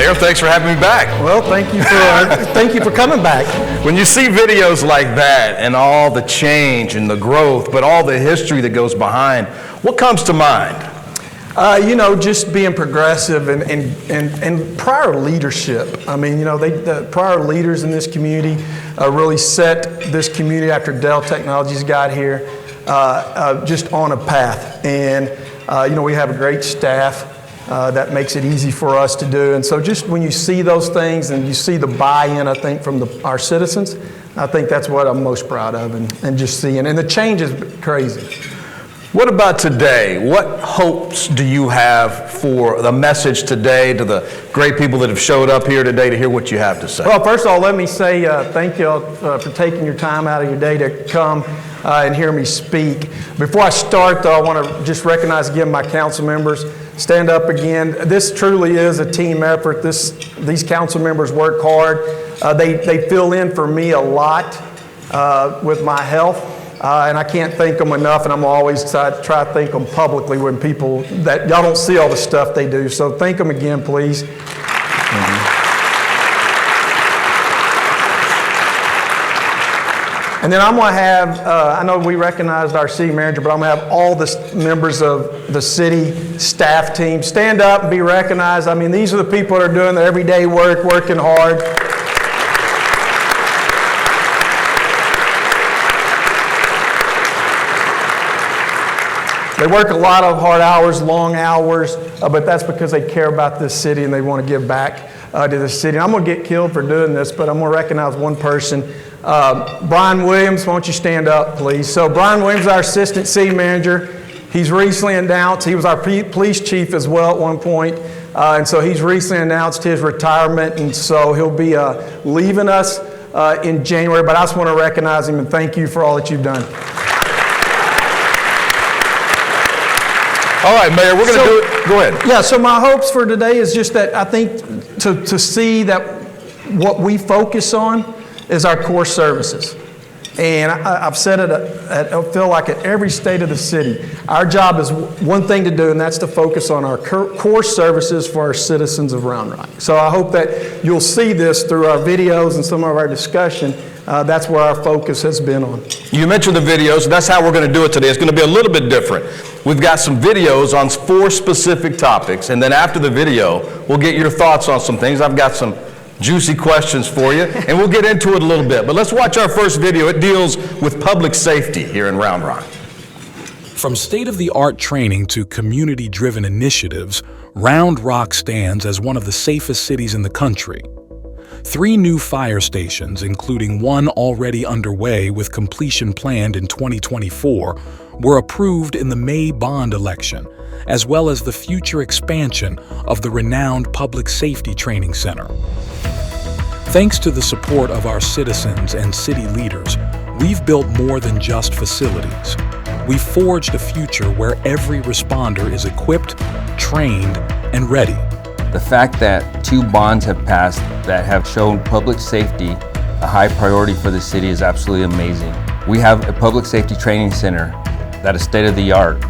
Mayor. Thanks for having me back. Well, thank you for coming back. When you see videos like that and all the change and the growth, but all the history that goes behind, what comes to mind? Just being progressive and prior leadership. I mean, the prior leaders in this community really set this community after Dell Technologies got here just on a path. And, we have a great staff that makes it easy for us to do. And so just when you see those things and you see the buy-in, I think, from our citizens, I think that's what I'm most proud of and just seeing. And the change is crazy. What about today? What hopes do you have for the message today to the great people that have showed up here today to hear what you have to say? Well, first of all, let me say thank you for taking your time out of your day to come and hear me speak. Before I start, though, I want to just recognize again my council members. Stand up again. This truly is a team effort. These council members work hard. They fill in for me a lot with my health. And I can't thank them enough, and I'm always try to thank them publicly when people that y'all don't see all the stuff they do. So thank them again, please. And then I'm going to have, I know we recognized our city manager, but I'm going to have all the members of the city staff team stand up and be recognized. I mean, these are the people that are doing their everyday work, working hard. They work a lot of hard hours, long hours, but that's because they care about this city and they want to give back to the city. And I'm going to get killed for doing this, but I'm going to recognize one person. Brian Williams, why don't you stand up, please? So Brian Williams is our assistant city manager. He's recently announced, he was our police chief as well at one point, and so he's recently announced his retirement, and so he'll be leaving us in January, but I just want to recognize him and thank you for all that you've done. All right, Mayor, we're going to do it. Go ahead. Yeah, so my hopes for today is just that I think to see that what we focus on is our core services. And I've said it, I feel like at every state of the city, our job is one thing to do, and that's to focus on our core services for our citizens of Round Rock. So I hope that you'll see this through our videos and some of our discussion. That's where our focus has been on. You mentioned the videos, and that's how we're going to do it today. It's going to be a little bit different. We've got some videos on 4 specific topics, and then after the video, we'll get your thoughts on some things. I've got some juicy questions for you, and we'll get into it a little bit. But let's watch our first video. It deals with public safety here in Round Rock. From state-of-the-art training to community-driven initiatives, Round Rock stands as one of the safest cities in the country. 3 new fire stations, including one already underway with completion planned in 2024, were approved in the May bond election, as well as the future expansion of the renowned Public Safety Training Center. Thanks to the support of our citizens and city leaders, we've built more than just facilities. We've forged a future where every responder is equipped, trained, and ready. The fact that 2 bonds have passed that have shown public safety a high priority for the city is absolutely amazing. We have a public safety training center that is state-of-the-art.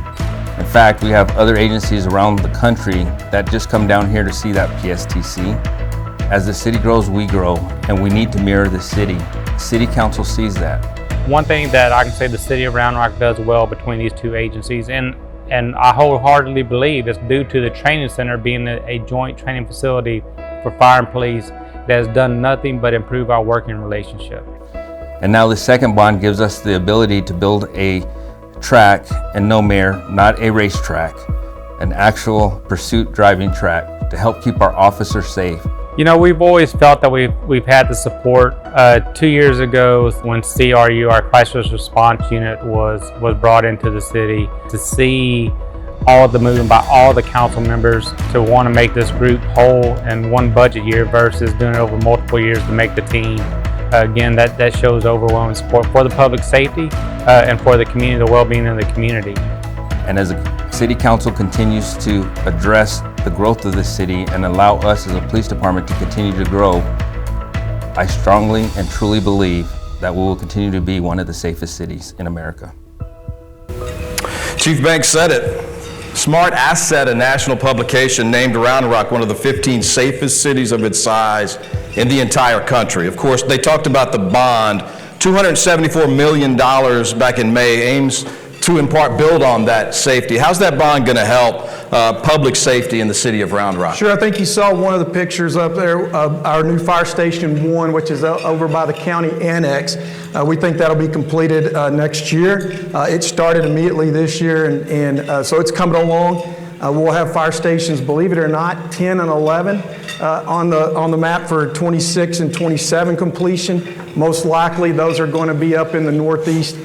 In fact, we have other agencies around the country that just come down here to see that PSTC. As the city grows, we grow, and we need to mirror the city. City Council sees that. One thing that I can say the city of Round Rock does well between these 2 agencies, and I wholeheartedly believe it's due to the training center being a joint training facility for fire and police that has done nothing but improve our working relationship. And now the second bond gives us the ability to build a track, and no, Mayor, not a racetrack, an actual pursuit driving track to help keep our officers safe. You know, we've always felt that we've had the support. 2 years ago, when CRU, our crisis response unit, was brought into the city, to see all the movement by all the council members to want to make this group whole in one budget year versus doing it over multiple years to make the team. Again, that shows overwhelming support for the public safety and for the community, the well-being of the community. And as the City Council continues to address the growth of the city and allow us as a police department to continue to grow, I strongly and truly believe that we will continue to be one of the safest cities in America. Chief Banks said it. Smart Asset, a national publication, named Round Rock one of the 15 safest cities of its size in the entire country. Of course, they talked about the bond, $274 million back in May, aims to in part build on that safety. How's that bond going to help public safety in the city of Round Rock? Sure, I think you saw one of the pictures up there of our new Fire Station 1, which is over by the county annex. We think that'll be completed next year. It started immediately this year, and so it's coming along. We'll have fire stations, believe it or not, 10 and 11 on the map for 26 and 27 completion. Most likely, those are going to be up in the northeast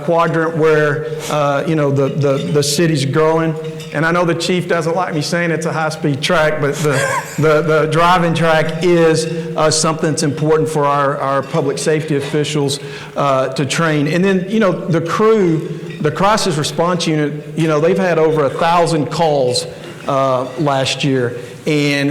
quadrant where the city's growing. And I know the chief doesn't like me saying it's a high-speed track, but the driving track is something that's important for our public safety officials to train. And then, the crew, the crisis response unit, they've had over 1,000 calls last year. And,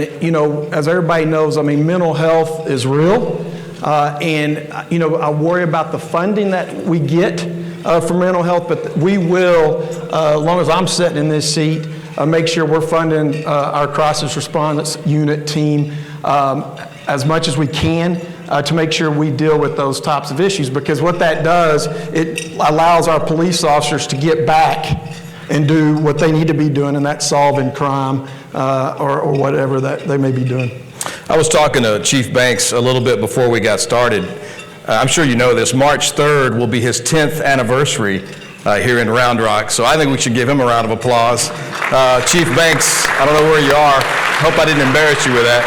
as everybody knows, mental health is real. I worry about the funding that we get for mental health, but we will, as long as I'm sitting in this seat, make sure we're funding our crisis response unit team as much as we can to make sure we deal with those types of issues, because what that does, it allows our police officers to get back and do what they need to be doing, and that's solving crime or whatever that they may be doing. I was talking to Chief Banks a little bit before we got started. I'm sure you know this, March 3rd will be his 10th anniversary here in Round Rock, so I think we should give him a round of applause. Chief Banks, I don't know where you are. Hope I didn't embarrass you with that.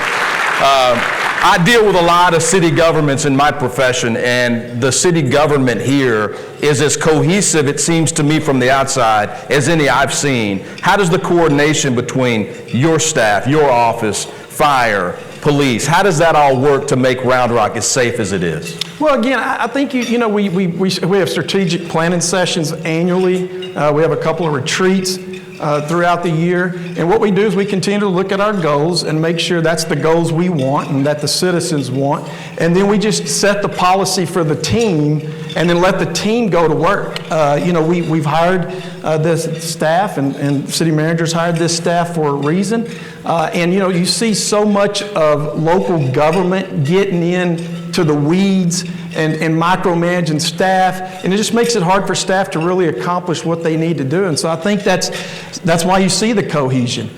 I deal with a lot of city governments in my profession, and the city government here is as cohesive, it seems to me from the outside, as any I've seen. How does the coordination between your staff, your office, fire, police, how does that all work to make Round Rock as safe as it is? Well, again, I think we have strategic planning sessions annually. We have a couple of retreats throughout the year, and what we do is we continue to look at our goals and make sure that's the goals we want and that the citizens want, and then we just set the policy for the team and then let the team go to work. We've hired this staff, and city managers hired this staff for a reason. And you see so much of local government getting into the weeds and micromanaging staff, and it just makes it hard for staff to really accomplish what they need to do. And so I think that's why you see the cohesion.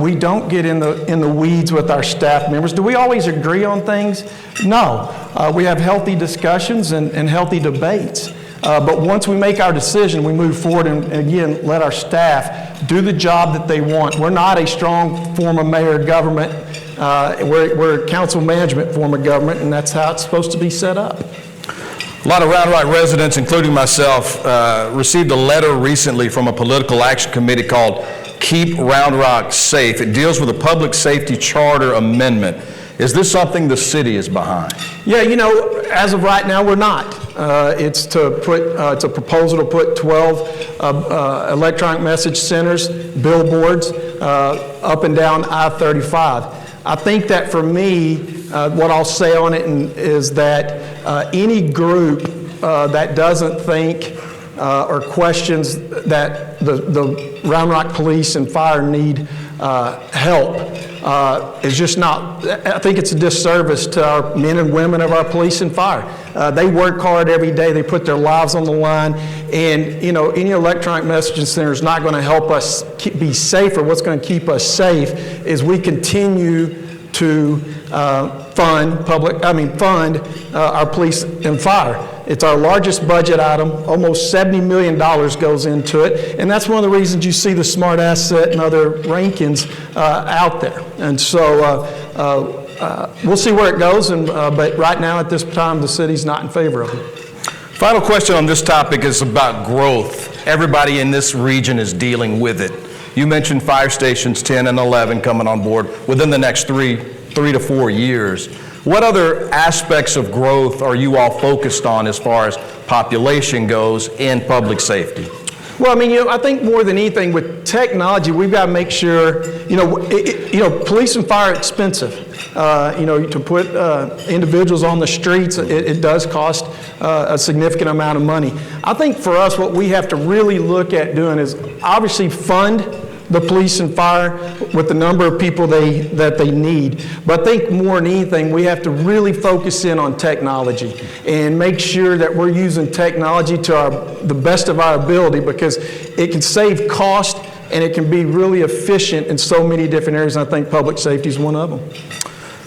We don't get in the weeds with our staff members. Do we always agree on things? No. We have healthy discussions and healthy debates. But once we make our decision, we move forward and again, let our staff do the job that they want. We're not a strong form of mayor government. We're a council management form of government, and that's how it's supposed to be set up. A lot of Round Rock residents, including myself, received a letter recently from a political action committee called Keep Round Rock Safe. It deals with a public safety charter amendment. Is this something the city is behind? Yeah, as of right now, we're not. It's it's a proposal to put 12 electronic message centers, billboards, up and down I-35. I think that for me, what I'll say on it is that any group that doesn't think or questions that the Round Rock Police and Fire need help is just not, I think it's a disservice to our men and women of our police and fire. They work hard every day, they put their lives on the line, and any electronic messaging center is not going to help us be safer. What's going to keep us safe is we continue to fund our police and fire. It's our largest budget item. Almost $70 million goes into it, and that's one of the reasons you see the Smart Asset and other rankings out there. And so we'll see where it goes, but right now at this time the city's not in favor of it. Final question on this topic is about growth. Everybody in this region is dealing with it. You mentioned fire stations 10 and 11 coming on board within the next three to 4 years. What other aspects of growth are you all focused on as far as population goes in public safety? Well, I think more than anything with technology, we've got to make sure, police and fire are expensive. To put individuals on the streets, it does cost a significant amount of money. I think for us, what we have to really look at doing is obviously fund the police and fire with the number of people that they need. But I think more than anything, we have to really focus in on technology and make sure that we're using technology to the best of our ability, because it can save cost and it can be really efficient in so many different areas, and I think public safety is one of them.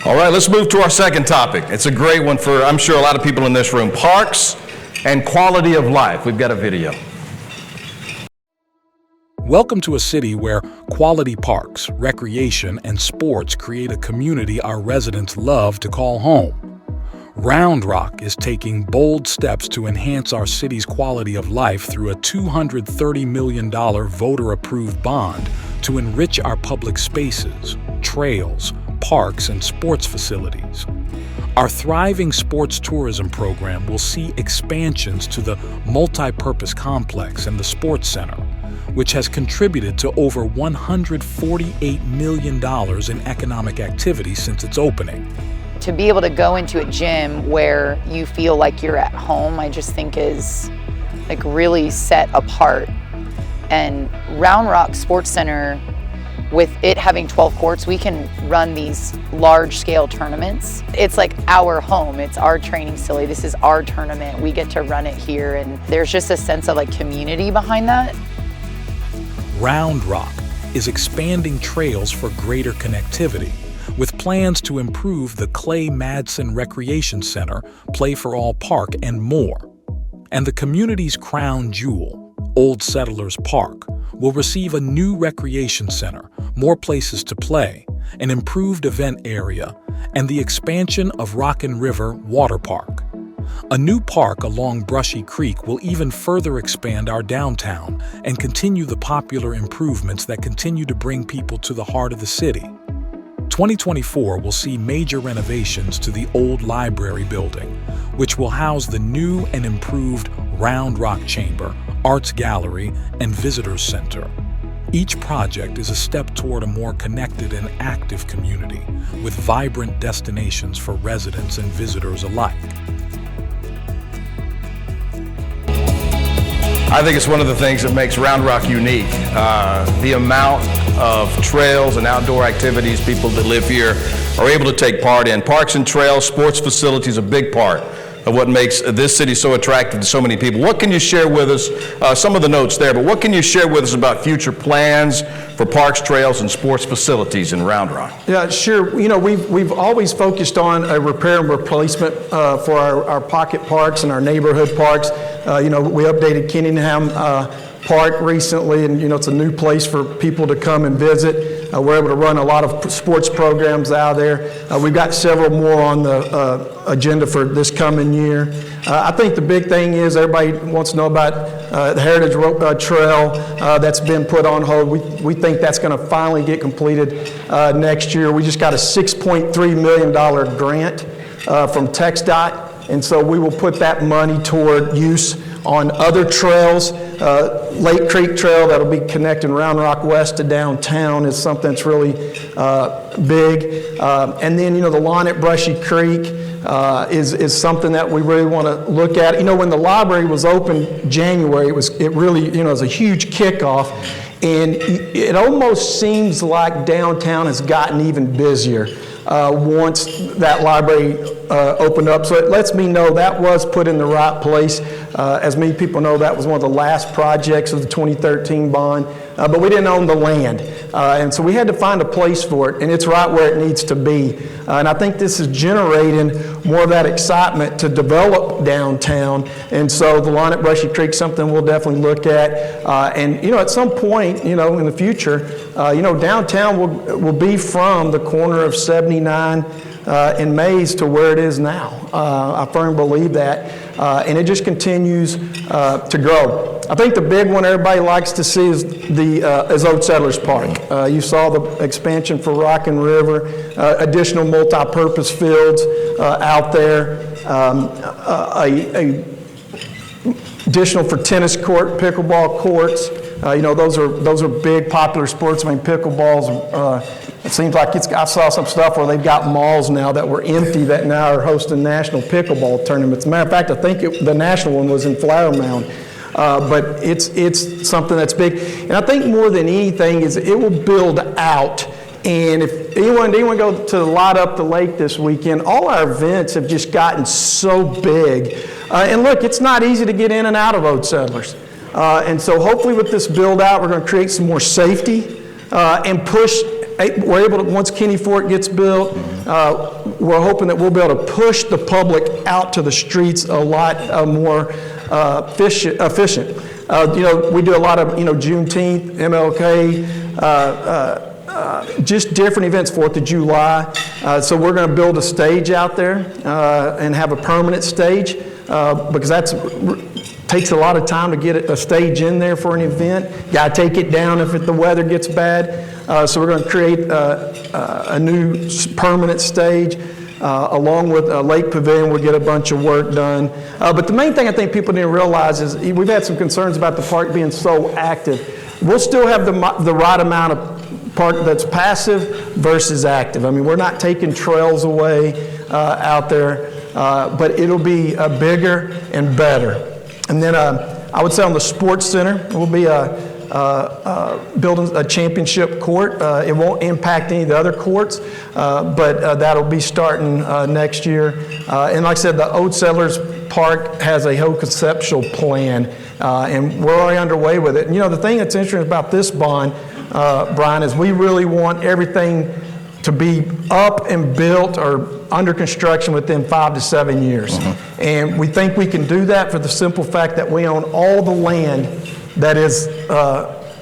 All right, let's move to our second topic. It's a great one for, I'm sure, a lot of people in this room. Parks and quality of life. We've got a video. Welcome to a city where quality parks, recreation, and sports create a community our residents love to call home. Round Rock is taking bold steps to enhance our city's quality of life through a $230 million voter-approved bond to enrich our public spaces, trails, parks, and sports facilities. Our thriving sports tourism program will see expansions to the multi-purpose complex and the sports center, which has contributed to over $148 million in economic activity since its opening. To be able to go into a gym where you feel like you're at home, I just think is like really set apart. And Round Rock Sports Center, with it having 12 courts, we can run these large-scale tournaments. It's like our home, it's our training facility, this is our tournament, we get to run it here, and there's just a sense of like community behind that. Round Rock is expanding trails for greater connectivity, with plans to improve the Clay Madsen Recreation Center, Play for All Park, and more. And the community's crown jewel, Old Settlers Park, will receive a new recreation center, more places to play, an improved event area, and the expansion of Rockin' River Water Park. A new park along Brushy Creek will even further expand our downtown and continue the popular improvements that continue to bring people to the heart of the city. 2024 will see major renovations to the old library building, which will house the new and improved Round Rock Chamber, Arts Gallery, and Visitors Center. Each project is a step toward a more connected and active community, with vibrant destinations for residents and visitors alike. I think it's one of the things that makes Round Rock unique. The amount of trails and outdoor activities people that live here are able to take part in. Parks and trails, sports facilities, a big part of what makes this city so attractive to so many people. What can you share with us, some of the notes there, but what can you share with us about future plans for parks, trails, and sports facilities in Round Rock? Yeah, sure. You know, we've always focused on a repair and replacement for our pocket parks and our neighborhood parks. You know, we updated Kenningham Park recently, and you know, it's a new place for people to come and visit. We're able to run a lot of sports programs out there. We've got several more on the agenda for this coming year. I think the big thing is everybody wants to know about the Heritage Trail that's been put on hold. We think that's going to finally get completed next year. We just got a $6.3 million grant from TxDOT, and so we will put that money toward use on other trails. Lake Creek Trail that'll be connecting Round Rock West to downtown is something that's really big. And then, you know, the lawn at Brushy Creek is something that we really want to look at. You know, when the library was open January, it really, you know, was a huge kickoff. And it almost seems like downtown has gotten even busier once that library opened up. So it lets me know that was put in the right place. As many people know, that was one of the last projects of the 2013 bond, but we didn't own the land. And so we had to find a place for it, and it's right where it needs to be. And I think this is generating more of that excitement to develop downtown. And so the lawn at Brushy Creek, something we'll definitely look at. And, you know, at some point, you know, in the future, you know, downtown will be from the corner of 79 and Mays to where it is now. I firmly believe that. And it just continues to grow. I think the big one everybody likes to see is Old Settlers Park. You saw the expansion for Rockin' River, additional multi-purpose fields out there, additional for tennis court, pickleball courts. You know, those are big popular sports. I mean, pickleball's it seems like I saw some stuff where they've got malls now that were empty that now are hosting national pickleball tournaments. As a matter of fact, I think the national one was in Flower Mound. but it's something that's big. And I think more than anything is it will build out. And if anyone go to Light Up the Lake this weekend, all our events have just gotten so big. And look, it's not easy to get in and out of Old Settlers. And so hopefully with this build out, we're going to create some more safety and push. We're able to, once Kenny Fort gets built, we're hoping that we'll be able to push the public out to the streets a lot more efficient. We do a lot of, Juneteenth, MLK, just different events, 4th of July. So we're going to build a stage out there and have a permanent stage because that takes a lot of time to get a stage in there for an event. Got to take it down if the weather gets bad. So we're going to create a new permanent stage along with a lake pavilion. We'll get a bunch of work done. But the main thing I think people need to realize is we've had some concerns about the park being so active. We'll still have the right amount of park that's passive versus active. I mean, we're not taking trails away out there, but it'll be bigger and better. And then I would say on the sports center, we'll be building a championship court. It won't impact any of the other courts, but that'll be starting next year. And like I said, the Old Settlers Park has a whole conceptual plan, and we're already underway with it. And the thing that's interesting about this bond, Brian, is we really want everything to be up and built or under construction within 5 to 7 years. And we think we can do that for the simple fact that we own all the land that is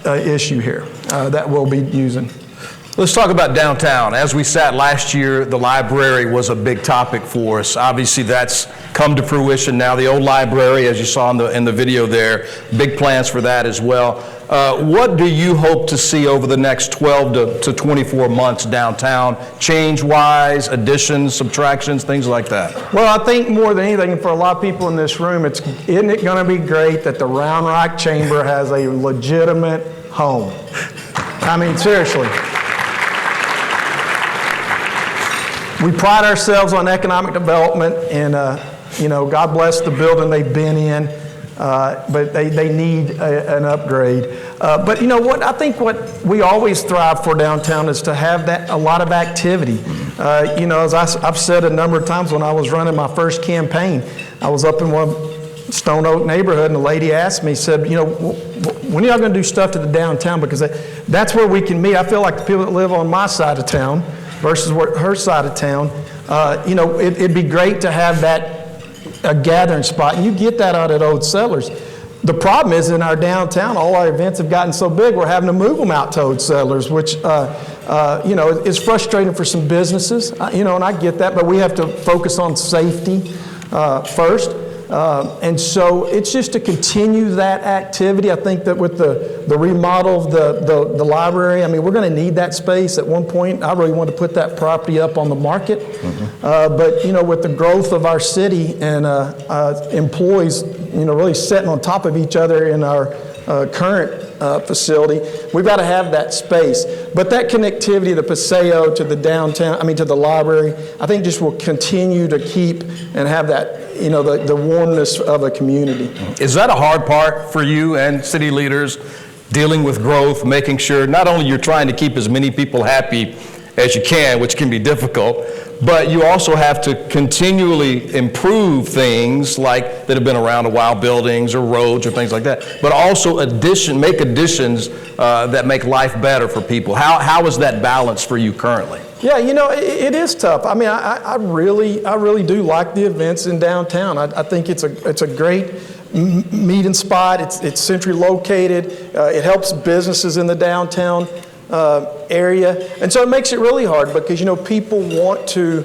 an issue here that we'll be using. Let's talk about downtown. As we sat last year, the library was a big topic for us. Obviously, that's come to fruition now. The old library, as you saw in the video there, big plans for that as well. What do you hope to see over the next 12 to 24 months downtown, change-wise, additions, subtractions, things like that? Well, I think more than anything, for a lot of people in this room, isn't it going to be great that the Round Rock Chamber has a legitimate home? I mean, seriously. We pride ourselves on economic development, and God bless the building they've been in, but they need an upgrade. But you know what? I think what we always thrive for downtown is to have a lot of activity. As I've said a number of times when I was running my first campaign, I was up in one Stone Oak neighborhood, and the lady asked me, said, when are y'all going to do stuff to the downtown? Because that's where we can meet. I feel like the people that live on my side of town versus her side of town, it'd be great to have a gathering spot. And you get that out at Old Settlers. The problem is in our downtown, all our events have gotten so big, we're having to move them out to Old Settlers, which, is frustrating for some businesses, and I get that, but we have to focus on safety first. And so it's just to continue that activity. I think that with the remodel of the library, I mean, we're going to need that space. At one point, I really want to put that property up on the market. But, with the growth of our city and employees, really sitting on top of each other in our current facility, we've got to have that space. But that connectivity, the Paseo to the downtown, to the library, I think just will continue to keep and have that, the warmness of a community. Is that a hard part for you and city leaders, dealing with growth, making sure not only you're trying to keep as many people happy as you can, which can be difficult, but you also have to continually improve things like that have been around a while, buildings or roads or things like that, but also make additions that make life better for people. How is that balance for you currently? Yeah, it is tough. I mean, I really do like the events in downtown. I think it's a great meeting spot. It's centrally located. It helps businesses in the downtown area, and so it makes it really hard because people want to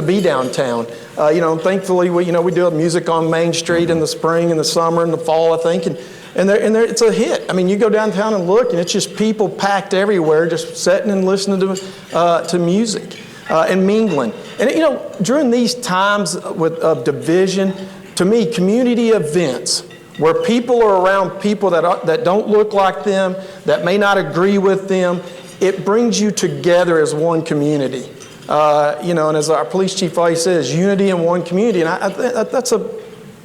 be downtown. Thankfully we do music on Main Street in the spring and the summer and the fall, I think, and it's a hit. I mean, you go downtown and look, and it's just people packed everywhere, just sitting and listening to music and mingling. And during these times of division, to me, community events where people are around people that don't look like them, that may not agree with them, it brings you together as one community. And as our police chief always says, unity in one community. And that's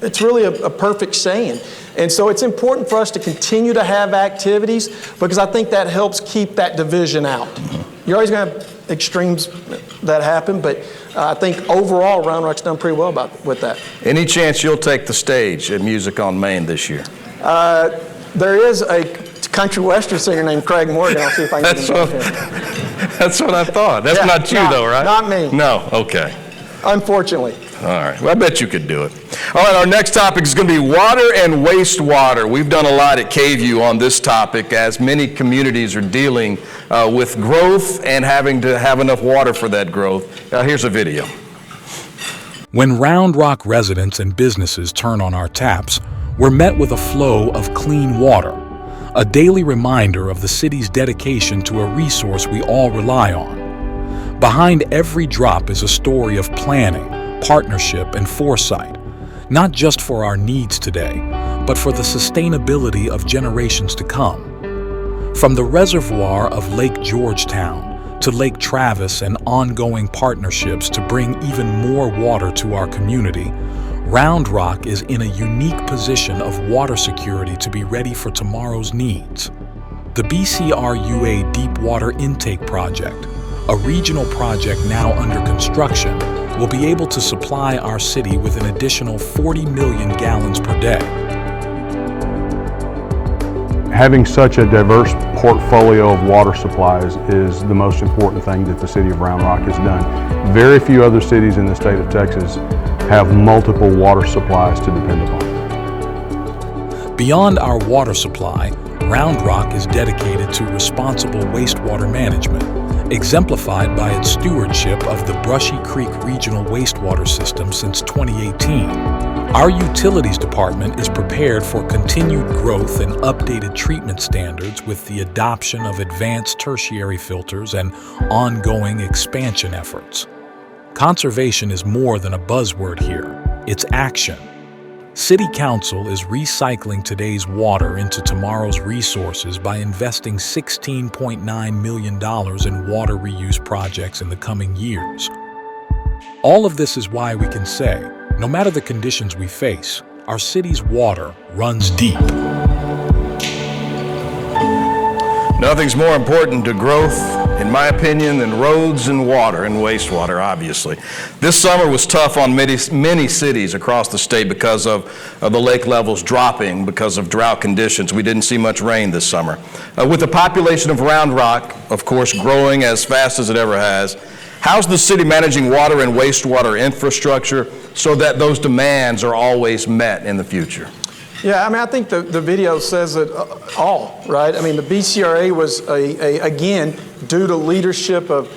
it's really a perfect saying. And so it's important for us to continue to have activities because I think that helps keep that division out. You're always going to have extremes that happen, but I think overall Round Rock's done pretty well with that. Any chance you'll take the stage at Music on Main this year? There is a country western singer named Craig Morgan. I'll see if I can get him here. That's what I thought. That's not you though, right? Not me. No, okay. Unfortunately. All right, well, I bet you could do it. All right, our next topic is going to be water and wastewater. We've done a lot at KVUE on this topic as many communities are dealing with growth and having to have enough water for that growth. Here's a video. When Round Rock residents and businesses turn on our taps, we're met with a flow of clean water, a daily reminder of the city's dedication to a resource we all rely on. Behind every drop is a story of planning, partnership, and foresight, not just for our needs today, but for the sustainability of generations to come. From the reservoir of Lake Georgetown to Lake Travis and ongoing partnerships to bring even more water to our community, Round Rock is in a unique position of water security to be ready for tomorrow's needs. The BCRUA Deep Water Intake Project, a regional project now under construction, will be able to supply our city with an additional 40 million gallons per day. Having such a diverse portfolio of water supplies is the most important thing that the city of Round Rock has done. Very few other cities in the state of Texas have multiple water supplies to depend upon. Beyond our water supply, Round Rock is dedicated to responsible wastewater management, exemplified by its stewardship of the Brushy Creek Regional Wastewater System since 2018. Our Utilities Department is prepared for continued growth and updated treatment standards with the adoption of advanced tertiary filters and ongoing expansion efforts. Conservation is more than a buzzword here, it's action. City Council is recycling today's water into tomorrow's resources by investing $16.9 million in water reuse projects in the coming years. All of this is why we can say, no matter the conditions we face, our city's water runs deep. Nothing's more important to growth, in my opinion, than roads and water and wastewater, obviously. This summer was tough on many cities across the state because of the lake levels dropping because of drought conditions. We didn't see much rain this summer. With the population of Round Rock, of course, growing as fast as it ever has, how's the city managing water and wastewater infrastructure so that those demands are always met in the future? Yeah, I mean, I think the video says it all, right? I mean, the BCRA was, again, due to leadership of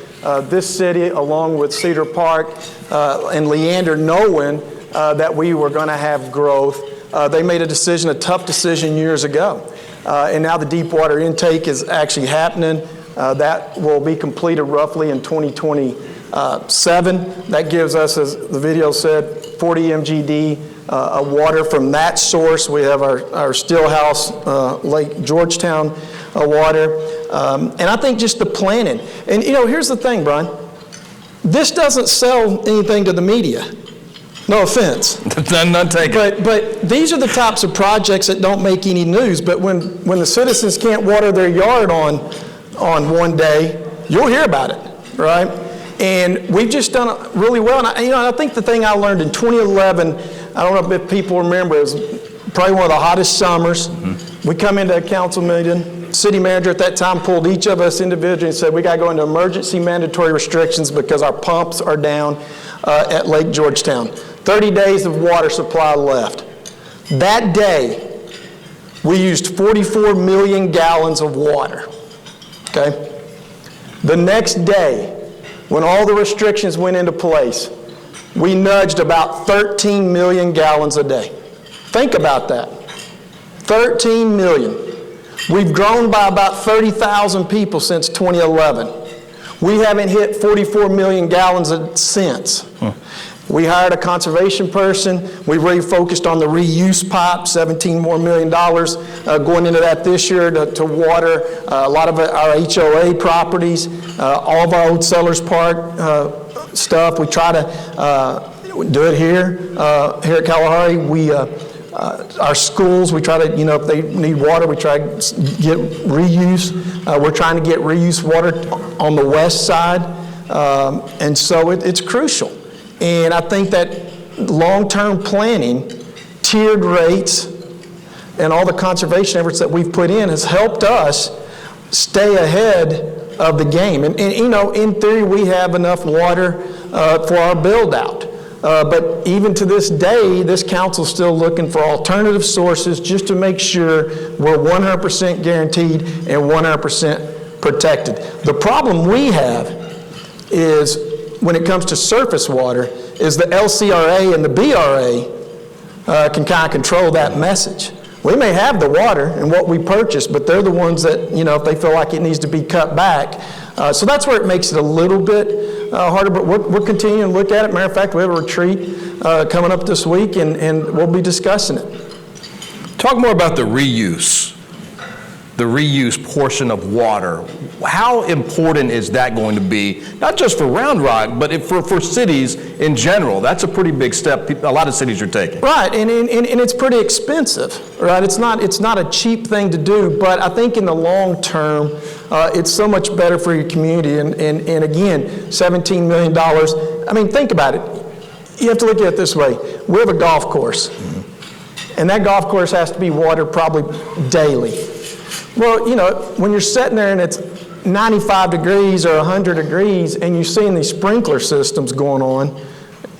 this city along with Cedar Park and Leander knowing that we were going to have growth. They made a tough decision years ago. And now the deep water intake is actually happening. That will be completed roughly in 2027. That gives us, as the video said, 40 MGD water from that source. We have our Stillhouse Lake Georgetown water. And I think just the planning. And you know, here's the thing, Brian. This doesn't sell anything to the media. No offense. None taken. But these are the types of projects that don't make any news. But when the citizens can't water their yard on one day, you'll hear about it, right? And we've just done it really well. And I think the thing I learned in 2011, I don't know if people remember, it was probably one of the hottest summers. Mm-hmm. We come into a council meeting. City manager at that time pulled each of us individually and said, we got to go into emergency mandatory restrictions because our pumps are down at Lake Georgetown. 30 days of water supply left. That day, we used 44 million gallons of water. Okay? The next day, when all the restrictions went into place, we nudged about 13 million gallons a day. Think about that. 13 million. We've grown by about 30,000 people since 2011. We haven't hit 44 million gallons since. We hired a conservation person. We really focused on the reuse pipe, $17 more million going into that this year to water a lot of our HOA properties, all of our old Sellers Park stuff. We try to do it here at Kalahari. Our schools, we try to, if they need water, we try to get reuse. We're trying to get reuse water on the west side, and so it's crucial. And I think that long-term planning, tiered rates, and all the conservation efforts that we've put in has helped us stay ahead of the game. And in theory, we have enough water for our build-out. But even to this day, this council's still looking for alternative sources just to make sure we're 100% guaranteed and 100% protected. The problem we have is when it comes to surface water is the LCRA and the BRA can kind of control that message. We may have the water and what we purchase, but they're the ones that, if they feel like it needs to be cut back. So that's where it makes it a little bit harder, but we're continuing to look at it. Matter of fact, we have a retreat coming up this week, and we'll be discussing it. Talk more about the reuse portion of water. How important is that going to be, not just for Round Rock, but for cities in general? That's a pretty big step a lot of cities are taking. Right, and it's pretty expensive, right? It's not a cheap thing to do, but I think in the long term, it's so much better for your community. And again, $17 million. I mean, think about it. You have to look at it this way. We have a golf course, and that golf course has to be watered probably daily. Well, when you're sitting there and it's 95 degrees or 100 degrees and you're seeing these sprinkler systems going on,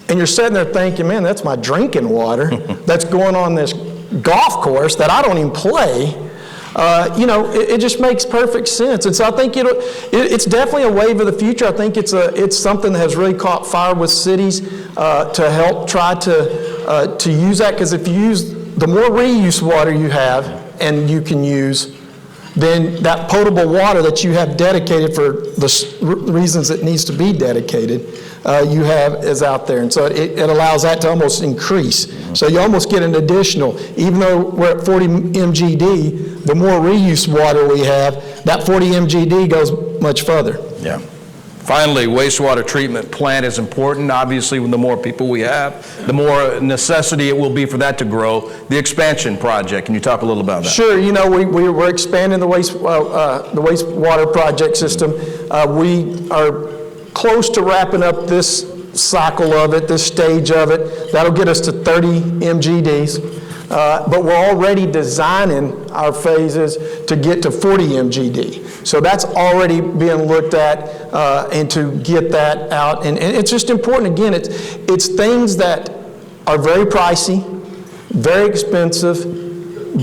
and you're sitting there thinking, man, that's my drinking water that's going on this golf course that I don't even play. It just makes perfect sense. And so I think it's definitely a wave of the future. I think it's something that has really caught fire with cities to help try to use that, because if you use, the more reuse water you have and you can use, then that potable water that you have dedicated for the reasons it needs to be dedicated, you have is out there. And so it allows that to almost increase. So you almost get an additional, even though we're at 40 MGD, the more reuse water we have, that 40 MGD goes much further. Yeah. Finally, wastewater treatment plant is important. Obviously, the more people we have, the more necessity it will be for that to grow. The expansion project, can you talk a little about that? Sure. We're expanding the wastewater project system. We are close to wrapping up this cycle of it, this stage of it. That'll get us to 30 MGDs. But we're already designing our phases to get to 40 MGD. So that's already being looked at and to get that out. And it's just important, again, it's things that are very pricey, very expensive,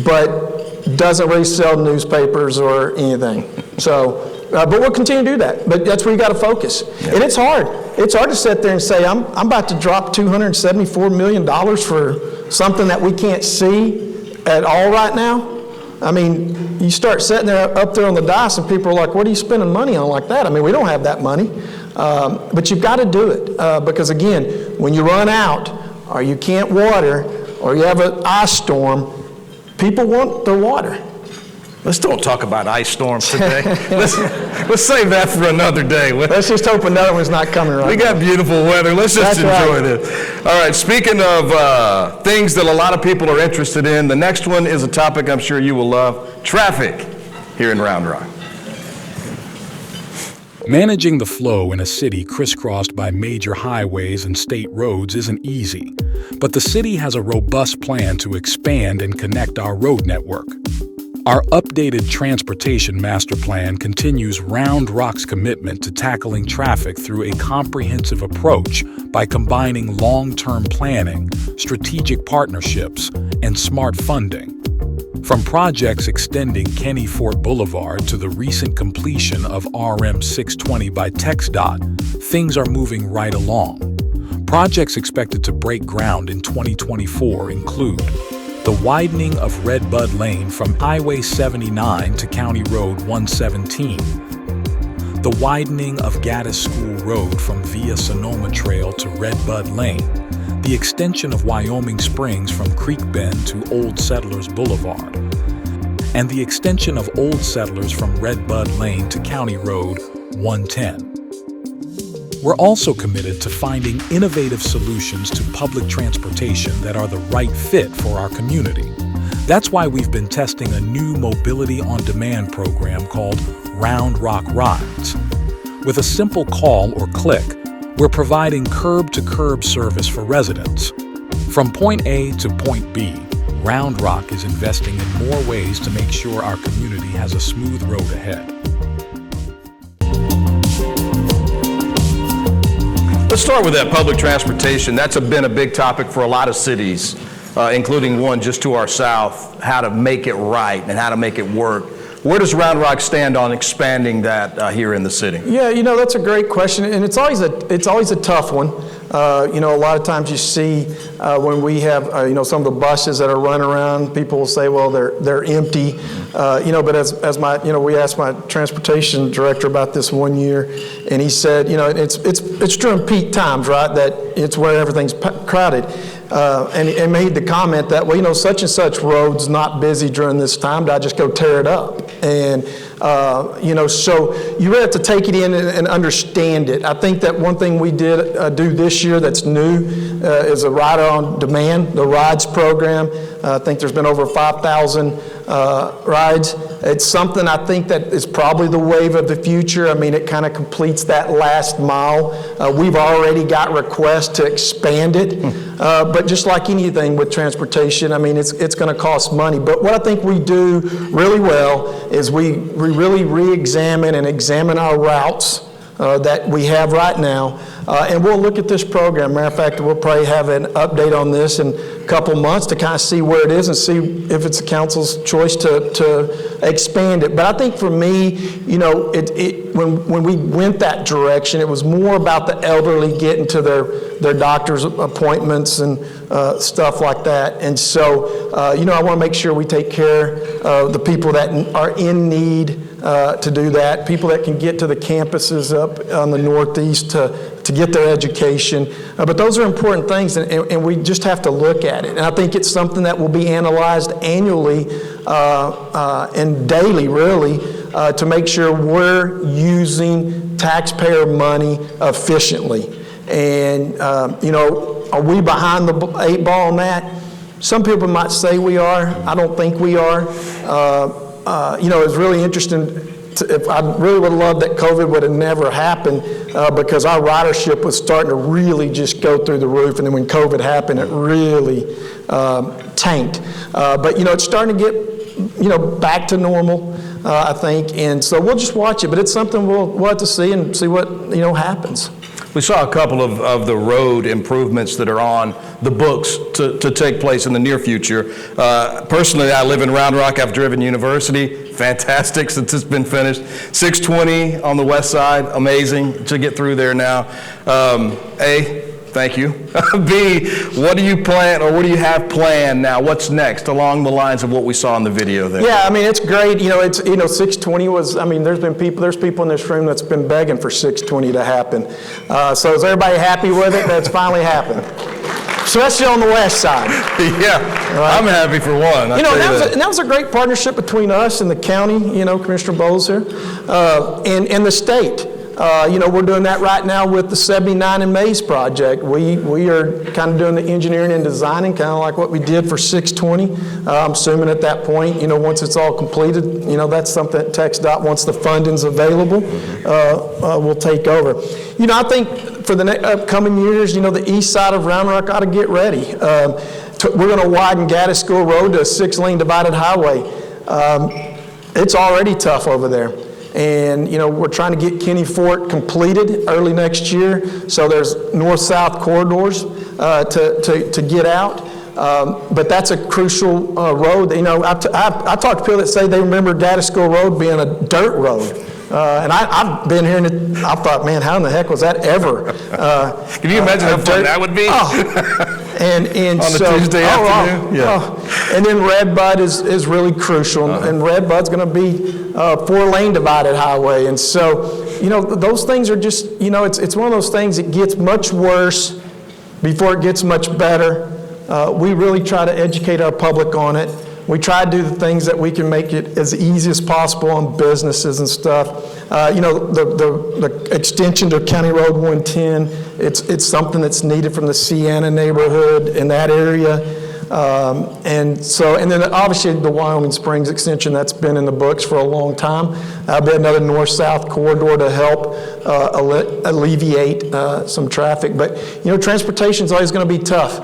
but doesn't really sell newspapers or anything. So, but we'll continue to do that. But that's where you got to focus. Yeah. And it's hard. It's hard to sit there and say, I'm about to drop $274 million for something that we can't see at all right now. I mean, you start sitting there up there on the dice and people are like, what are you spending money on like that? I mean, we don't have that money. But you've got to do it because, again, when you run out or you can't water or you have an ice storm, people want their water. Let's don't talk about ice storms today. Let's save that for another day. Let's just hope another one's not coming right now. We got beautiful weather. Let's just enjoy this. All right, speaking of things that a lot of people are interested in, the next one is a topic I'm sure you will love, traffic here in Round Rock. Managing the flow in a city crisscrossed by major highways and state roads isn't easy, but the city has a robust plan to expand and connect our road network. Our updated transportation master plan continues Round Rock's commitment to tackling traffic through a comprehensive approach by combining long-term planning, strategic partnerships, and smart funding. From projects extending Kenny Fort Boulevard to the recent completion of RM 620 by TxDOT, things are moving right along. Projects expected to break ground in 2024 include the widening of Red Bud Lane from Highway 79 to County Road 117, the widening of Gaddis School Road from Via Sonoma Trail to Red Bud Lane, the extension of Wyoming Springs from Creek Bend to Old Settlers Boulevard, and the extension of Old Settlers from Red Bud Lane to County Road 110. We're also committed to finding innovative solutions to public transportation that are the right fit for our community. That's why we've been testing a new mobility on demand program called Round Rock Rides. With a simple call or click, we're providing curb-to-curb service for residents. From point A to point B, Round Rock is investing in more ways to make sure our community has a smooth road ahead. Let's start with that public transportation. That's been a big topic for a lot of cities, including one just to our south, how to make it right and how to make it work. Where does Round Rock stand on expanding that here in the city? Yeah, that's a great question, and it's always a tough one. A lot of times you see when we have some of the buses that are running around, people will say, well, they're empty. But as we asked my transportation director about this one year, and he said, it's during peak times, right? That it's where everything's crowded. And made the comment that, well, such and such road's not busy during this time, but I just go tear it up. And, so you really have to take it in and understand it. I think that one thing we did do this year that's new is a Rider on Demand, the rides program. I think there's been over 5,000 rides. It's something I think that is probably the wave of the future. I mean, it kind of completes that last mile. We've already got requests to expand it, but just like anything with transportation, I mean, it's going to cost money. But what I think we do really well is we really re-examine and examine our routes that we have right now, and we'll look at this program. Matter of fact, we'll probably have an update on this in a couple months to kind of see where it is and see if it's the council's choice to expand it. But I think for me, when we went that direction, it was more about the elderly getting to their doctor's appointments and stuff like that. And so, I want to make sure we take care of the people that are in need to do that, people that can get to the campuses up on the Northeast to get their education. But those are important things, and we just have to look at it. And I think it's something that will be analyzed annually and daily, really, to make sure we're using taxpayer money efficiently. And, are we behind the eight ball on that? Some people might say we are. I don't think we are. It's really interesting. I really would have loved that COVID would have never happened because our ridership was starting to really just go through the roof. And then when COVID happened, it really tanked. But, it's starting to get, back to normal, I think. And so we'll just watch it. But it's something we'll have to see and see what, happens. We saw a couple of the road improvements that are on the books to take place in the near future. Personally, I live in Round Rock. I've driven University. Fantastic since it's been finished. 620 on the west side. Amazing to get through there now. A, thank you. B, what do you plan or what do you have planned now? What's next along the lines of what we saw in the video there? Yeah, I mean, it's great. 620 was, there's people in this room that's been begging for 620 to happen. So is everybody happy with it? That's finally happened. Especially on the west side. Yeah, right? I'm happy for one. That was a great partnership between us and the county, Commissioner Bowles here, and the state. We're doing that right now with the 79 and Mays project. We are kind of doing the engineering and designing, kind of like what we did for 620. I'm assuming at that point, once it's all completed, that's something that TxDOT, once the funding's available, will take over. I think for the upcoming years, the east side of Round Rock ought to get ready. We're going to widen Gaddis School Road to a 6-lane divided highway. It's already tough over there. And, we're trying to get Kenny Fort completed early next year. So there's north-south corridors to get out. But that's a crucial road. I talked to people that say they remember Gaddis School Road being a dirt road. And I've been here and I thought, man, how in the heck was that ever? Can you imagine how fun that would be? And on a Tuesday afternoon? And then Redbud is really crucial. And Redbud's going to be a 4-lane divided highway. And so, those things are just, it's one of those things that gets much worse before it gets much better. We really try to educate our public on it. We try to do the things that we can make it as easy as possible on businesses and stuff. The extension to County Road 110, it's something that's needed from the Sienna neighborhood in that area. And then obviously the Wyoming Springs extension, that's been in the books for a long time. There'll be another north-south corridor to help alleviate some traffic. But, transportation is always going to be tough.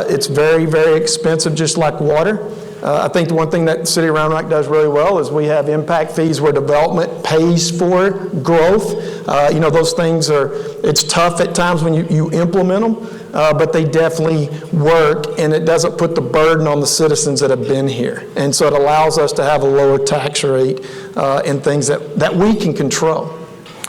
It's very, very expensive, just like water. I think the one thing that the city of Round Rock does really well is we have impact fees where development pays for growth. Those things it's tough at times when you implement them, but they definitely work, and it doesn't put the burden on the citizens that have been here. And so it allows us to have a lower tax rate and things that we can control.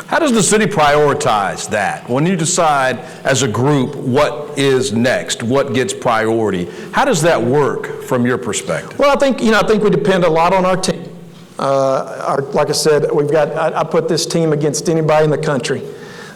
How does the city prioritize that? When you decide as a group what is next, what gets priority, how does that work from your perspective? Well, I think we depend a lot on our team. Like I said, I put this team against anybody in the country.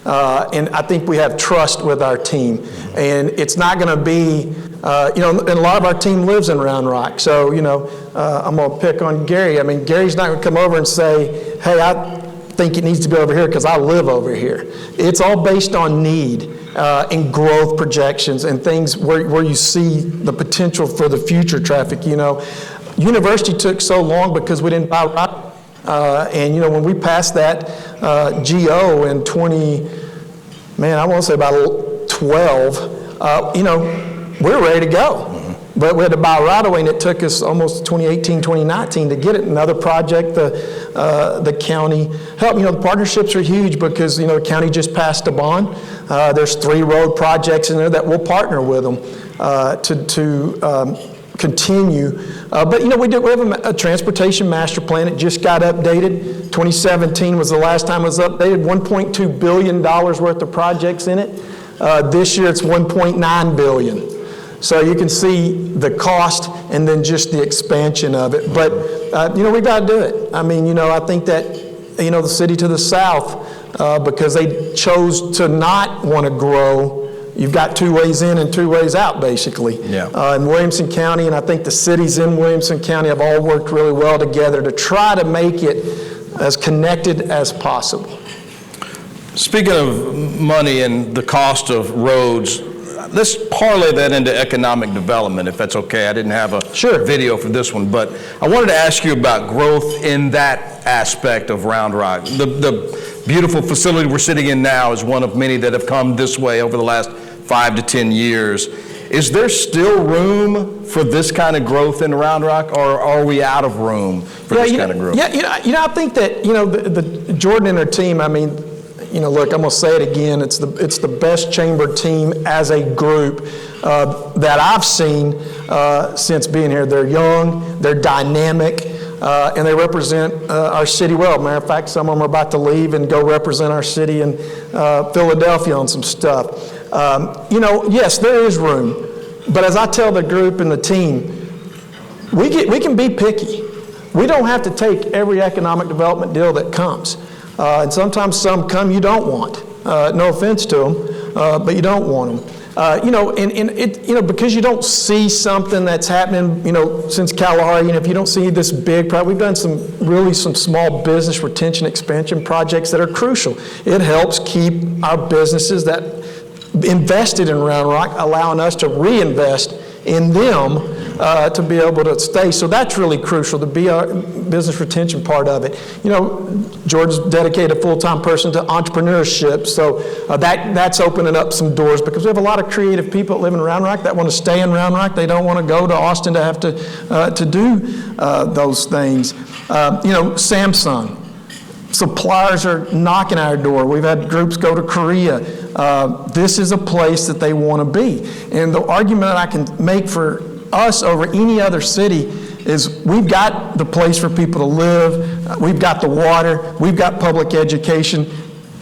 And I think we have trust with our team. And it's not going to be, and a lot of our team lives in Round Rock. So, I'm going to pick on Gary. I mean, Gary's not going to come over and say, hey, I think it needs to be over here because I live over here. It's all based on need and growth projections and things where you see the potential for the future traffic. University took so long because we didn't buy right. And when we passed that GO in I want to say about 12, we're ready to go. But we had to buy right away, and it took us almost 2018, 2019 to get it. Another project, the county helped. The partnerships are huge because, the county just passed a bond. There's 3 road projects in there that we'll partner with them to continue. But, we have a transportation master plan. It just got updated. 2017 was the last time it was updated. $1.2 billion worth of projects in it. This year it's $1.9 billion. So you can see the cost and then just the expansion of it. But, we got to do it. I mean, I think that, the city to the south, because they chose to not want to grow, you've got 2 ways in and 2 ways out, basically. Yeah. In Williamson County, and I think the cities in Williamson County have all worked really well together to try to make it as connected as possible. Speaking of money and the cost of roads, let's parlay that into economic development, if that's okay. I didn't have a video for this one, but I wanted to ask you about growth in that aspect of Round Rock. The beautiful facility we're sitting in now is one of many that have come this way over the last 5 to 10 years. Is there still room for this kind of growth in Round Rock, or are we out of room for this kind of growth? I think that, the Jordan and her team, I mean, look, I'm going to say it again. It's the best chamber team as a group that I've seen since being here. They're young, they're dynamic, and they represent our city well. Matter of fact, some of them are about to leave and go represent our city in Philadelphia on some stuff. Yes, there is room. But as I tell the group and the team, we can be picky. We don't have to take every economic development deal that comes. And sometimes some come you don't want. No offense to them, but you don't want them. Because you don't see something that's happening, since Kalahari, if you don't see this big project, we've done some small business retention expansion projects that are crucial. It helps keep our businesses that invested in Round Rock, allowing us to reinvest in them to be able to stay. So that's really crucial, to be a business retention part of it. George's dedicated a full-time person to entrepreneurship, so that's opening up some doors, because we have a lot of creative people that live in Round Rock that want to stay in Round Rock. They don't want to go to Austin to have to do those things. Samsung. Suppliers are knocking our door. We've had groups go to Korea. This is a place that they want to be. And the argument that I can make for us over any other city is we've got the place for people to live, we've got the water, we've got public education.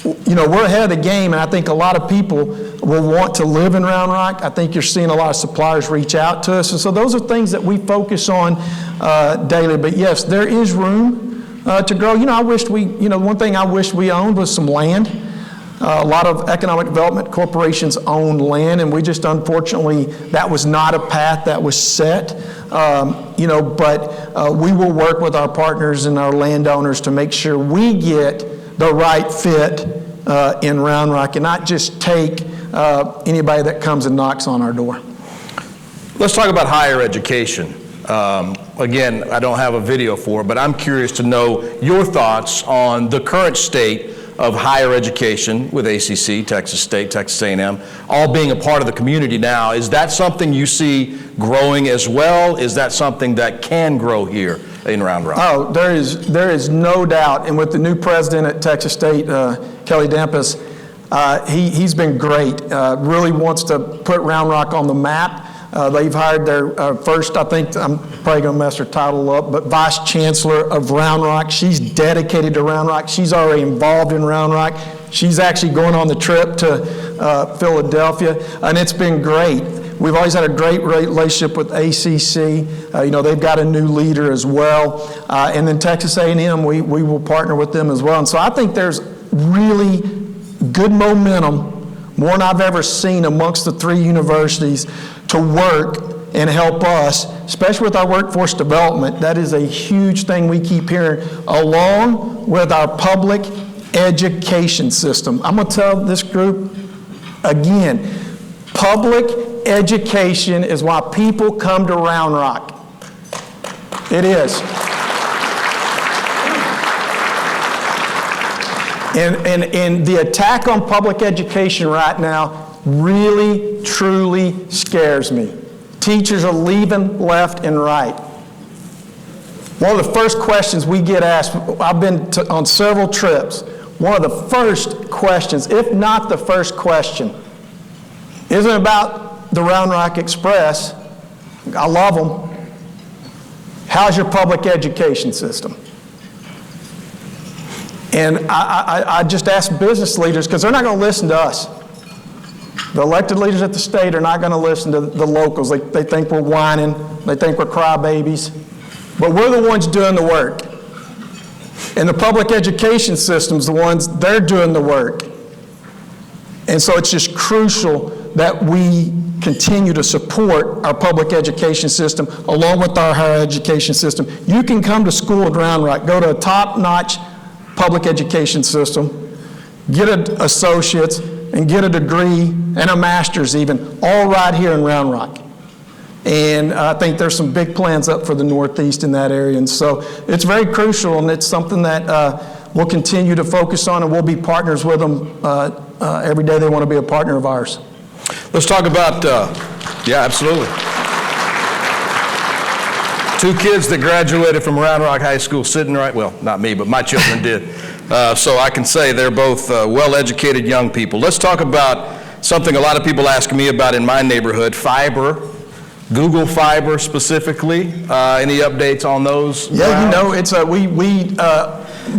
We're ahead of the game, and I think a lot of people will want to live in Round Rock. I think you're seeing a lot of suppliers reach out to us. And so those are things that we focus on daily. But yes, there is room to grow. I wished one thing I wished we owned was some land. A lot of economic development corporations own land, and we just unfortunately, that was not a path that was set. But we will work with our partners and our landowners to make sure we get the right fit in Round Rock and not just take anybody that comes and knocks on our door. Let's talk about higher education. Again, I don't have a video for it, but I'm curious to know your thoughts on the current state of higher education with ACC, Texas State, Texas A&M, all being a part of the community now. Is that something you see growing as well? Is that something that can grow here in Round Rock? Oh, there is no doubt. And with the new president at Texas State, Kelly Dampus, he's been great. Really wants to put Round Rock on the map. They've hired their first, I think, I'm probably going to mess her title up, but Vice Chancellor of Round Rock. She's dedicated to Round Rock. She's already involved in Round Rock. She's actually going on the trip to Philadelphia, and it's been great. We've always had a great relationship with ACC. They've got a new leader as well. And then Texas A&M, we will partner with them as well. And so I think there's really good momentum, more than I've ever seen amongst the three universities, to work and help us, especially with our workforce development. That is a huge thing we keep hearing, along with our public education system. I'm going to tell this group again, public education is why people come to Round Rock. It is. And the attack on public education right now really, truly scares me. Teachers are leaving left and right. One of the first questions we get asked, I've been on several trips, one of the first questions, if not the first question, isn't about the Round Rock Express. I love them. How's your public education system? And I just ask business leaders, because they're not going to listen to us. The elected leaders at the state are not going to listen to the locals. They think we're whining. They think we're crybabies. But we're the ones doing the work. And the public education system's the ones, they're doing the work. And so it's just crucial that we continue to support our public education system along with our higher education system. You can come to school at Round Rock, go to a top-notch public education system, get an associate's, and get a degree and a master's even, all right here in Round Rock. And I think there's some big plans up for the Northeast in that area. And so it's very crucial, and it's something that we'll continue to focus on, and we'll be partners with them every day they want to be a partner of ours. Let's talk about, yeah, absolutely. Two kids that graduated from Round Rock High School sitting right, well, not me, but my children did. So I can say they're both well-educated young people. Let's talk about something a lot of people ask me about in my neighborhood, fiber, Google Fiber specifically. Any updates on those? Yeah, it's we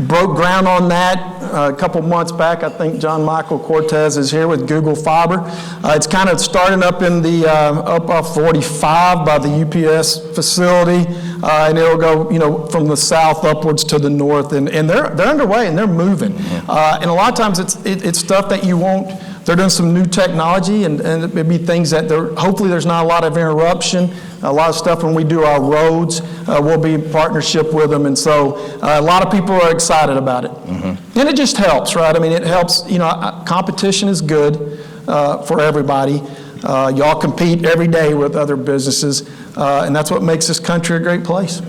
broke ground on that a couple months back. I think John Michael Cortez is here with Google Fiber. It's kind of starting up in the up off 45 by the UPS facility, and it'll go from the south upwards to the north, and they're underway and they're moving. And a lot of times it's stuff that you won't. They're doing some new technology, and it may be things that hopefully there's not a lot of interruption. A lot of stuff when we do our roads, we'll be in partnership with them, and so a lot of people are excited about it. Mm-hmm. And it just helps, right? I mean, it helps, competition is good for everybody. Y'all compete every day with other businesses, and that's what makes this country a great place.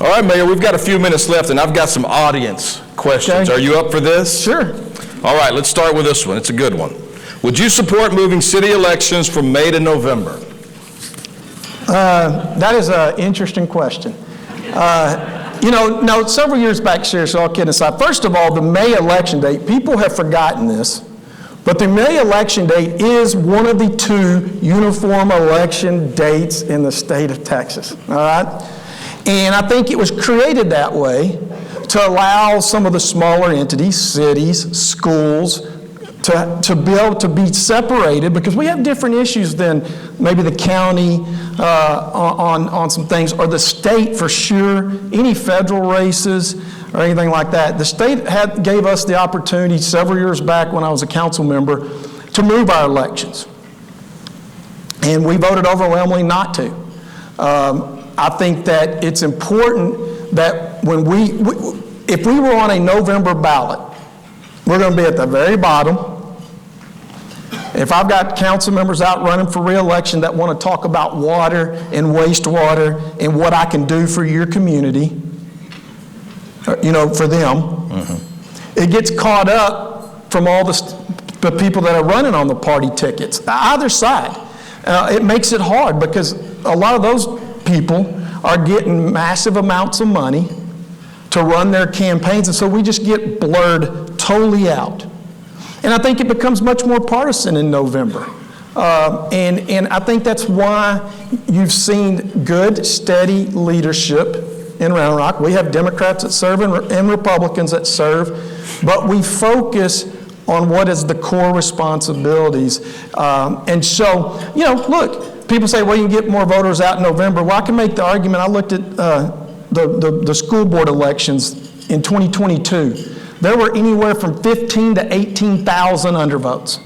All right, Mayor, we've got a few minutes left, and I've got some audience questions. Okay. Are you up for this? Sure. All right, let's start with this one. It's a good one. Would you support moving city elections from May to November? That is an interesting question. Several years back, seriously, all kidding aside, first of all, the May election date, people have forgotten this, but the May election date is one of the 2 uniform election dates in the state of Texas, all right? And I think it was created that way to allow some of the smaller entities, cities, schools, to be able to be separated, because we have different issues than maybe the county on some things, or the state for sure, any federal races. or anything like that. The state gave us the opportunity several years back when I was a council member to move our elections. And we voted overwhelmingly not to. I think that it's important that when if we were on a November ballot, we're going to be at the very bottom. If I've got council members out running for re-election that want to talk about water and wastewater and what I can do for your community, for them, it gets caught up from all the people that are running on the party tickets, either side. It makes it hard because a lot of those people are getting massive amounts of money to run their campaigns, and so we just get blurred totally out. And I think it becomes much more partisan in November. And I think that's why you've seen good, steady leadership in Round Rock. We have Democrats that serve and Republicans that serve, but we focus on what is the core responsibilities. And so, look, people say, well, you can get more voters out in November. Well, I can make the argument. I looked at the school board elections in 2022. There were anywhere from 15 to 18,000 undervotes.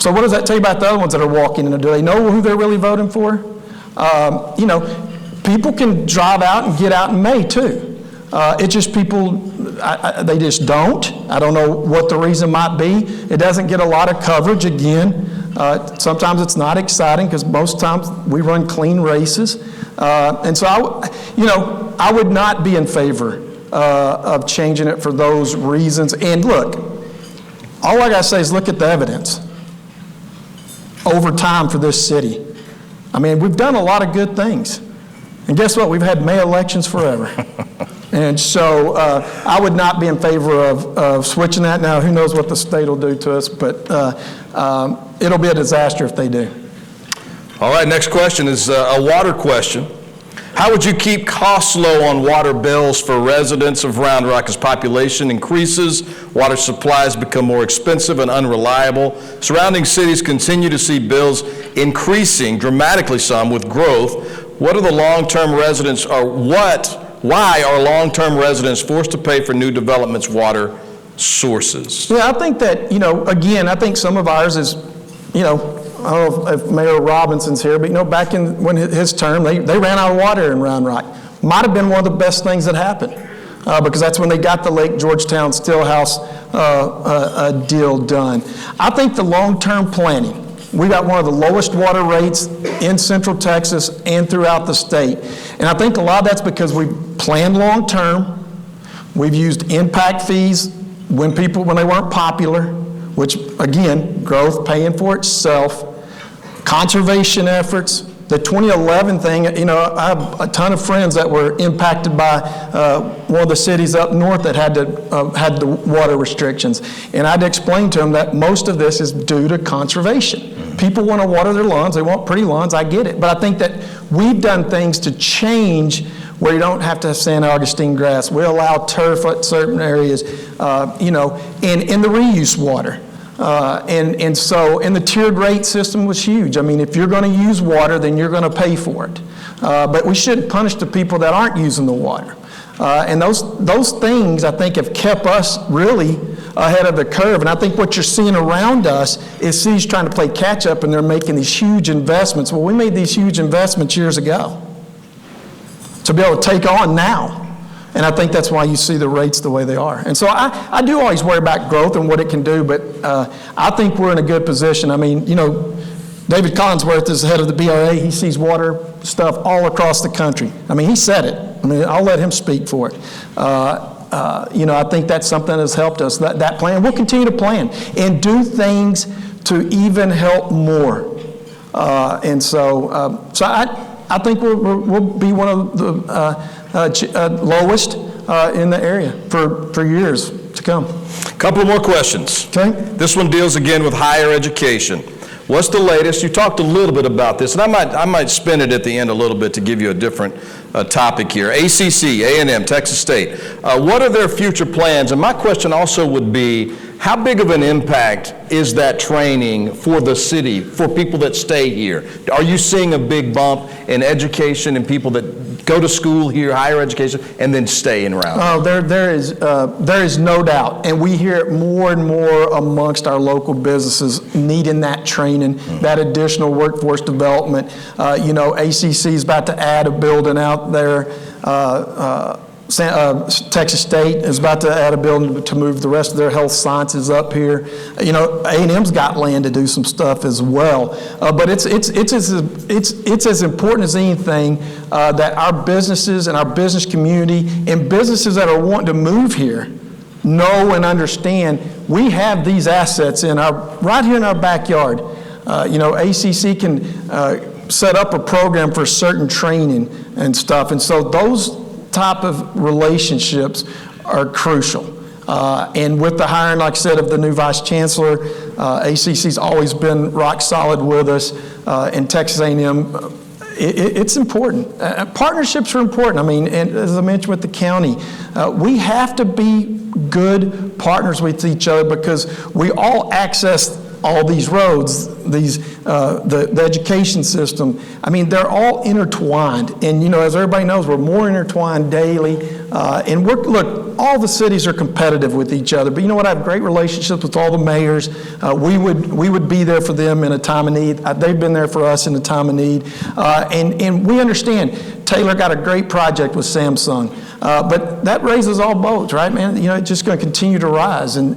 So what does that tell you about the other ones that are walking in? Do they know who they're really voting for? People can drive out and get out in May too. It's just people, they just don't. I don't know what the reason might be. It doesn't get a lot of coverage again. Sometimes it's not exciting because most times we run clean races. And so I would not be in favor of changing it for those reasons. And look, all I got to say is look at the evidence over time for this city. I mean, we've done a lot of good things. And guess what? We've had May elections forever. And so I would not be in favor of switching that. Now, who knows what the state will do to us, but it'll be a disaster if they do. All right, next question is a water question. How would you keep costs low on water bills for residents of Round Rock as population increases, water supplies become more expensive and unreliable? Surrounding cities continue to see bills increasing dramatically, some with growth. What are the long-term residents, why are long-term residents forced to pay for new developments' water sources? Yeah, I think that, again, I think some of ours is, I don't know if Mayor Robinson's here, but back in his term, they ran out of water in Round Rock. Might have been one of the best things that happened because that's when they got the Lake Georgetown Stillhouse deal done. I think the long-term planning, we got one of the lowest water rates in Central Texas and throughout the state. And I think a lot of that's because we planned long-term. We've used impact fees when they weren't popular, which, again, growth paying for itself. Conservation efforts. The 2011 thing, I have a ton of friends that were impacted by one of the cities up north that had the water restrictions. And I'd explain to them that most of this is due to conservation. People want to water their lawns. They want pretty lawns. I get it. But I think that we've done things to change where you don't have to have San Augustine grass. We allow turf at certain areas, and the reuse water. And the tiered rate system was huge. I mean, if you're going to use water, then you're going to pay for it. But we shouldn't punish the people that aren't using the water. And those things, I think, have kept us really ahead of the curve. And I think what you're seeing around us is cities trying to play catch up, and they're making these huge investments. Well, we made these huge investments years ago to be able to take on now. And I think that's why you see the rates the way they are. And so I do always worry about growth and what it can do, but I think we're in a good position. I mean, David Collinsworth is the head of the BRA. He sees water stuff all across the country. I mean, he said it. I mean, I'll let him speak for it. I think that's something that's helped us, that plan. We'll continue to plan and do things to even help more. So I think we'll be one of the lowest in the area for years to come. Couple more questions. Okay. This one deals again with higher education. What's the latest? You talked a little bit about this, and I might spin it at the end a little bit to give you a different topic here. ACC, A&M, Texas State. What are their future plans? And my question also would be, How big of an impact is that training for the city, for people that stay here? Are you seeing a big bump in education and people that go to school here, higher education, and then stay in Round Rock? Oh, there is no doubt, and we hear it more and more amongst our local businesses needing that training, that additional workforce development. ACC is about to add a building out there. Texas State is about to add a building to move the rest of their health sciences up here. A&M's got land to do some stuff as well. But it's as important as anything that our businesses and our business community and businesses that are wanting to move here know and understand we have these assets right here in our backyard. ACC can set up a program for certain training and stuff, and so those type of relationships are crucial. And with the hiring, like I said, of the new vice chancellor, ACC's always been rock solid with us, and Texas A&M, it's important. Partnerships are important. I mean, and as I mentioned with the county, we have to be good partners with each other because we all access all these roads, the education system. I mean, they're all intertwined. And, as everybody knows, we're more intertwined daily. And look, all the cities are competitive with each other. But you know what? I have great relationships with all the mayors. We would be there for them in a time of need. They've been there for us in a time of need. And we understand Taylor got a great project with Samsung. But that raises all boats, right, man? It's just going to continue to rise. And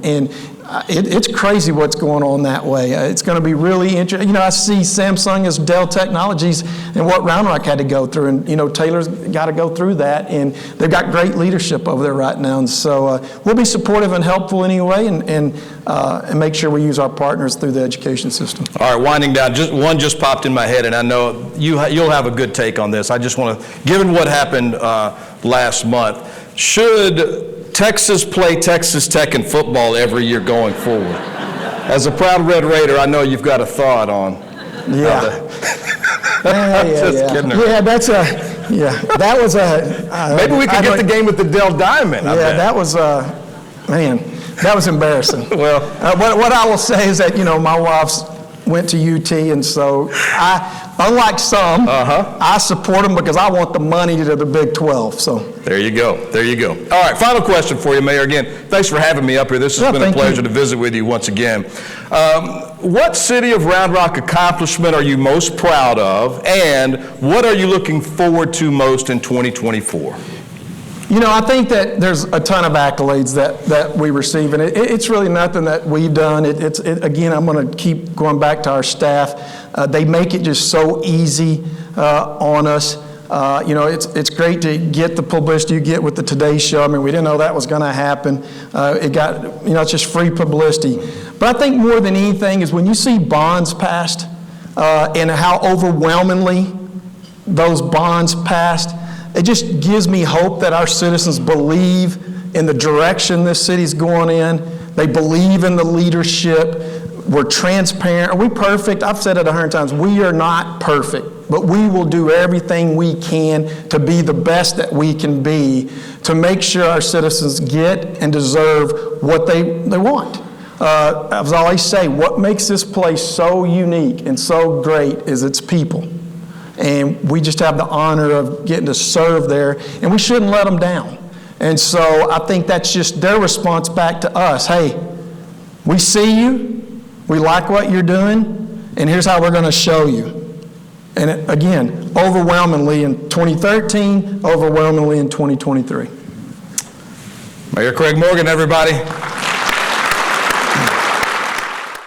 it's crazy what's going on that way. It's going to be really interesting. I see Samsung as Dell Technologies and what Round Rock had to go through. And, Taylor's got to go through that. And they've got great leadership over there right now. And so we'll be supportive and helpful anyway and make sure we use our partners through the education system. All right, winding down. One just popped in my head, and I know you'll have a good take on this. I just want to, given what happened last month, should Texas play Texas Tech in football every year going forward? As a proud Red Raider, I know you've got a thought on. Yeah. Kidding. Yeah, that was a. Maybe we could get the game with the Dell Diamond. That was that was embarrassing. Well, what I will say is that my wife's went to UT, and so unlike some, I support them because I want the money to the Big 12. So there you go. All right, final question for you, Mayor. Again, thanks for having me up here. This has been a pleasure to visit with you once again. What City of Round Rock accomplishment are you most proud of, and what are you looking forward to most in 2024? I think that there's a ton of accolades that we receive, and it's really nothing that we've done. Again, I'm going to keep going back to our staff. They make it just so easy on us. It's great to get the publicity you get with the Today Show. I mean, we didn't know that was going to happen. It's just free publicity. But I think more than anything is when you see bonds passed and how overwhelmingly those bonds passed, it just gives me hope that our citizens believe in the direction this city's going in. They believe in the leadership. We're transparent. Are we perfect? I've said it 100 times. We are not perfect, but we will do everything we can to be the best that we can be to make sure our citizens get and deserve what they want. As I always say, what makes this place so unique and so great is its people. And we just have the honor of getting to serve there, and we shouldn't let them down. And so I think that's just their response back to us. Hey, we see you, we like what you're doing, and here's how we're going to show you. And again, overwhelmingly in 2013, overwhelmingly in 2023. Mayor Craig Morgan, everybody.